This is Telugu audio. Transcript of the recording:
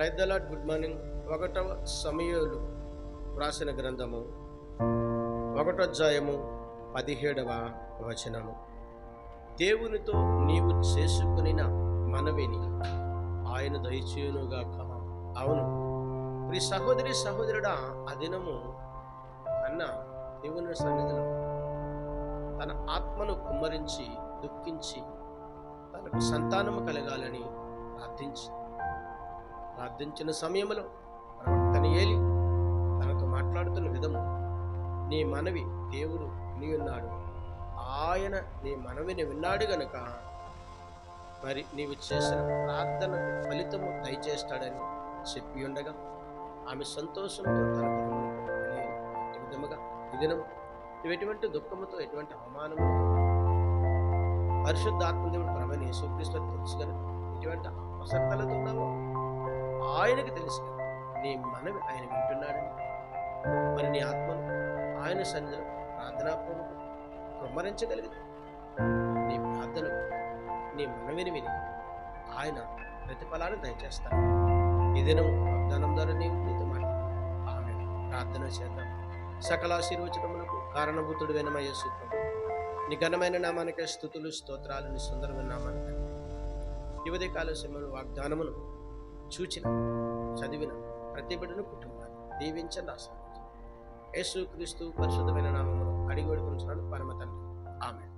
Praise the Lord. Good morning. 1వ సమూయేలు వ్రాసిన గ్రంథము 1వ అధ్యాయము 17వ వచనము. దేవునితో నీవు చేసుకునిన మనవిని ఆయన దయచేయునుగాక. అవును ప్రియ సహోదరి సహోదరుడా, ఆ దినము అన్న దేవుని సన్నిధిలో తన ఆత్మను కుమ్మరించి దుఃఖించి తనకు సంతానము కలగాలని ప్రార్థించిన సమయంలో ప్రవక్తన ఏలి తనతో మాట్లాడుతున్న విధము, నీ మనవి దేవుడు విని ఉన్నాడు, ఆయన నీ మనవిని విన్నాడు గనుక మరి నీవు చేసిన ప్రార్థన ఫలితము దయచేస్తాడని చెప్పి ఉండగా ఆమె సంతోషంతో తన విధముగా ఈ దినం నువ్వు ఎటువంటి దుఃఖముతో ఎటువంటి అవమానము పరిశుద్ధాత్మదేవుడు ప్రభువైన యేసుక్రీస్తు తెలుసు కనుక ఎటువంటి అవసరతలతో ఉన్నావో ఆయనకు తెలుసు కదా. నీ మనవి ఆయన వింటున్నాడని, మరి నీ ఆత్మను ఆయన సన్నిధిలో ప్రార్థనాపూర్వకం కుమ్మరించగలిగితే నీ ప్రార్థనకు నీ మనవిని విని ఆయన ప్రతిఫలాన్ని దయచేస్తాడు. ఈ దినం వాగ్దానం ద్వారా నీతో మాట్లాడు. ఆమె ప్రార్థన చేద్దాం. సకల ఆశీర్వచనములకు కారణభూతుడు వినమ యేసు ప్రభువు, నీ ఘనమైన నామానికి స్తుతులు స్తోత్రాలు. నీ సుందరమైన నామానికి ఈ ఉదయకాల సమయంలో వాగ్దానమును చూచిన చదివిన ప్రతి బిడ్డను కుటుంబాన్ని దీవించండి, ఆశీర్వదించండి. యేసుక్రీస్తు పరిశుద్ధమైన నామములో అడిగి వేడుకొనుచున్నాను పరమ తండ్రి. ఆమేన్.